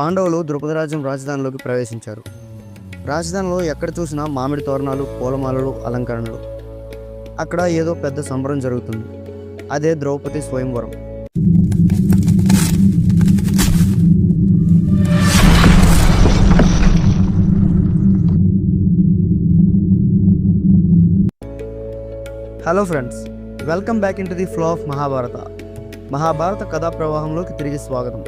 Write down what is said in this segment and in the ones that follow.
పాండవులు ద్రుపదరాజ్యం రాజధానిలోకి ప్రవేశించారు. రాజధానిలో ఎక్కడ చూసినా మామిడి తోరణాలు, పూలమాలలు, అలంకరణలు. అక్కడ ఏదో పెద్ద సంబరం జరుగుతుంది. అదే ద్రౌపది స్వయంవరం. Hello friends, welcome back in to the flow of Mahabharata కథా ప్రవాహంలోకి తిరిగి స్వాగతం.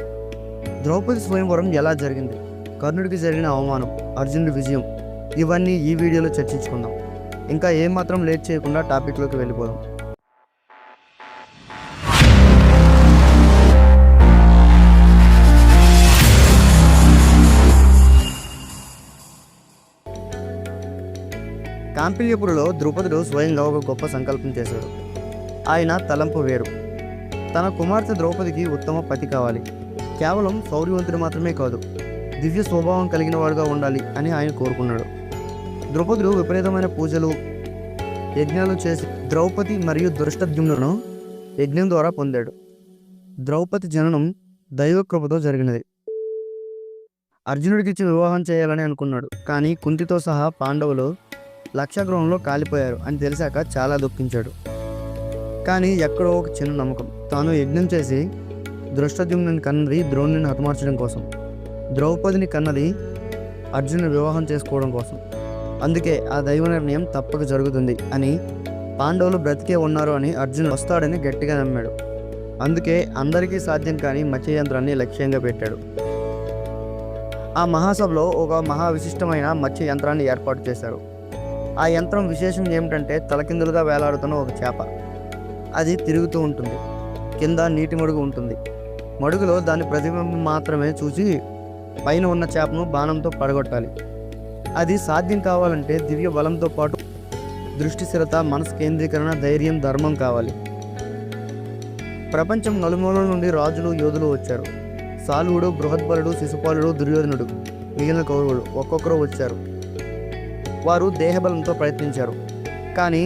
ద్రౌపది స్వయంవరం ఎలా జరిగింది, కర్ణుడికి జరిగిన అవమానం, అర్జునుడి విజయం, ఇవన్నీ ఈ వీడియోలో చర్చించుకుందాం. ఇంకా ఏమాత్రం లేట్ చేయకుండా టాపిక్లోకి వెళ్ళిపోదాం. కాంపిల్యపురలో ద్రుపదుడు స్వయంగా ఒక గొప్ప సంకల్పం చేశాడు. ఆయన తలంపు వేరు. తన కుమార్తె ద్రౌపదికి ఉత్తమ పతి కావాలి. కేవలం శౌర్యవంతుడు మాత్రమే కాదు, దివ్య స్వభావం కలిగిన వాడుగా ఉండాలి అని ఆయన కోరుకున్నాడు. ద్రౌపదుడు విపరీతమైన పూజలు, యజ్ఞాలు చేసి ద్రౌపది మరియు ధృష్టద్యుమ్నులను యజ్ఞం ద్వారా పొందాడు. ద్రౌపది జననం దైవకృపతో జరిగినది. అర్జునుడికిచ్చి వివాహం చేయాలని అనుకున్నాడు. కానీ కుంతితో సహా పాండవులు లక్షగృహంలో కాలిపోయారు అని తెలిసాక చాలా దుఃఖించాడు. కానీ ఎక్కడో ఒక చిన్న నమ్మకం. తాను యజ్ఞం చేసి ధృష్టద్యుమ్నుని కన్నది ద్రోణుని హతమార్చడం కోసం, ద్రౌపదిని కన్నది అర్జునుని వివాహం చేసుకోవడం కోసం. అందుకే ఆ దైవ నిర్ణయం తప్పక జరుగుతుంది అని, పాండవులు బ్రతికే ఉన్నారు అని అర్జునుడు వస్తాడని గట్టిగా నమ్మాడు. అందుకే అందరికీ సాధ్యం కాని మత్స్యయంత్రాన్ని లక్ష్యంగా పెట్టాడు. ఆ మహాసభలో ఒక విశిష్టమైన మత్స్య యంత్రాన్ని ఏర్పాటు చేశారు. ఆ యంత్రం విశేషం ఏమిటంటే తలకిందులుగా వేలాడుతున్న ఒక చేప. అది తిరుగుతూ ఉంటుంది. కింద నీటి మడుగు ఉంటుంది. మడుగులో దాని ప్రతిబింబం మాత్రమే చూసి పైన ఉన్న చేపను బాణంతో పడగొట్టాలి. అది సాధ్యం కావాలంటే దివ్య బలంతో పాటు దృష్టి స్థిరత, మనసు కేంద్రీకరణ, ధైర్యం, ధర్మం కావాలి. ప్రపంచం నలుమూలల నుండి రాజులు, యోధులు వచ్చారు. సాలువుడు, బృహద్బలుడు, శిశుపాలుడు, దుర్యోధనుడు, మిగిలిన కౌరవులు ఒక్కొక్కరు వచ్చారు. వారు దేహబలంతో ప్రయత్నించారు, కానీ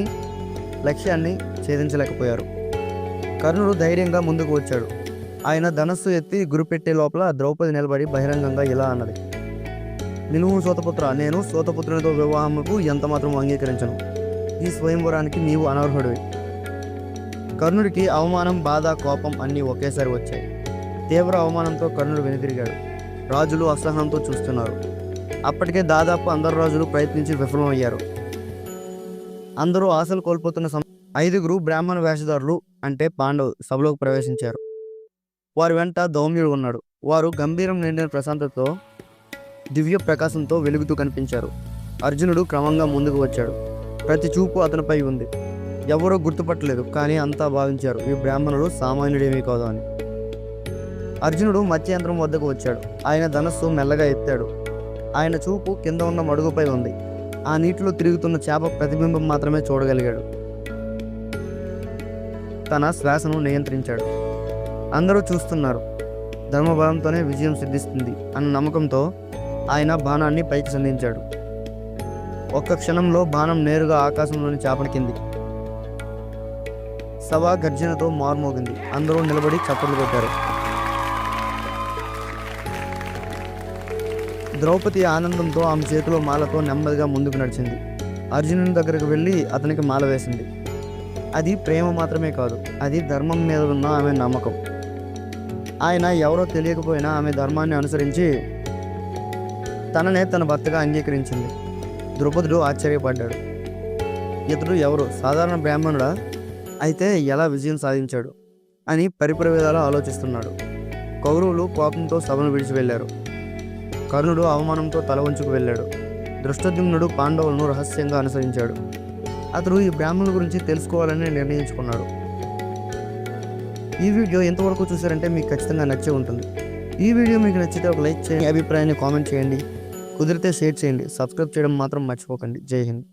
లక్ష్యాన్ని ఛేదించలేకపోయారు. కర్ణుడు ధైర్యంగా ముందుకు వచ్చాడు. ఆయన ధనస్సు ఎత్తి గురిపెట్టే లోపల ద్రౌపది నిలబడి బహిరంగంగా ఇలా అన్నది: నిలువు సోతపుత్ర, నేను సోతపుత్రునితో వివాహముకు ఎంతమాత్రం అంగీకరించను. ఈ స్వయంవరానికి నీవు అనర్హుడివి. కర్ణుడికి అవమానం, బాధ, కోపం అన్నీ ఒకేసారి వచ్చాయి. తీవ్ర అవమానంతో కర్ణుడు వెనుతిరిగాడు. రాజులు అసహనంతో చూస్తున్నారు. అప్పటికే దాదాపు అందరు రాజులు ప్రయత్నించి విఫలమయ్యారు. అందరూ ఆశలు కోల్పోతున్న 5 బ్రాహ్మణ వేషధారులు అంటే పాండవులు సభలోకి ప్రవేశించారు. వారి వెంట ధౌమ్యుడు ఉన్నాడు. వారు గంభీరం నిండిన ప్రశాంతతో, దివ్య ప్రకాశంతో వెలుగుతూ కనిపించారు. అర్జునుడు క్రమంగా ముందుకు వచ్చాడు. ప్రతి చూపు అతనిపై ఉంది. ఎవరో గుర్తుపట్టలేదు, కానీ అంతా భావించారు ఈ బ్రాహ్మణుడు సామాన్యుడేమీ కాదు అని. అర్జునుడు మత్స్యయంత్రం వద్దకు వచ్చాడు. ఆయన ధనస్సు మెల్లగా ఎత్తాడు. ఆయన చూపు కింద ఉన్న మడుగుపై ఉంది. ఆ నీటిలో తిరుగుతున్న చేప ప్రతిబింబం మాత్రమే చూడగలిగాడు. తన శ్వాసను నియంత్రించాడు. అందరూ చూస్తున్నారు. ధర్మబలంతోనే విజయం సిద్ధిస్తుంది అన్న నమ్మకంతో ఆయన బాణాన్ని పైకి సంధించాడు. ఒక్క క్షణంలో బాణం నేరుగా ఆకాశంలోని చేపని కింది. సభ గర్జనతో మారుమోగింది. అందరూ నిలబడి చప్పట్లు కొట్టారు. ద్రౌపది ఆనందంతో ఆమె చేతిలో మాలతో నెమ్మదిగా ముందుకు నడిచింది. అర్జునుని దగ్గరకు వెళ్ళి అతనికి మాల వేసింది. అది ప్రేమ మాత్రమే కాదు, అది ధర్మం మీద ఉన్న ఆమె నమ్మకం. ఆయన ఎవరో తెలియకపోయినా ఆమె ధర్మాన్ని అనుసరించి తననే తన భర్తగా అంగీకరించింది. ద్రౌపదుడు ఆశ్చర్యపడ్డాడు. ఇతడు ఎవరు, సాధారణ బ్రాహ్మణుడా? అయితే ఎలా విజయం సాధించాడు అని పరిపరి విధాలా ఆలోచిస్తున్నాడు. కౌరవులు కోపంతో సభను విడిచి వెళ్ళారు. కర్ణుడు అవమానంతో తల వంచుకు వెళ్ళాడు. ధృష్టద్యుమ్నుడు పాండవులను రహస్యంగా అనుసరించాడు. అతడు ఈ బ్రాహ్మణుల గురించి తెలుసుకోవాలని నిర్ణయించుకున్నాడు. ఈ వీడియో ఎంతవరకు చూసారంటే మీకు ఖచ్చితంగా నచ్చే ఉంటుంది. ఈ వీడియో మీకు నచ్చితే ఒక లైక్ చేయండి, అభిప్రాయాన్ని కామెంట్ చేయండి, కుదిరితే షేర్ చేయండి, సబ్స్క్రైబ్ చేయడం మాత్రం మర్చిపోకండి. జై హింద్.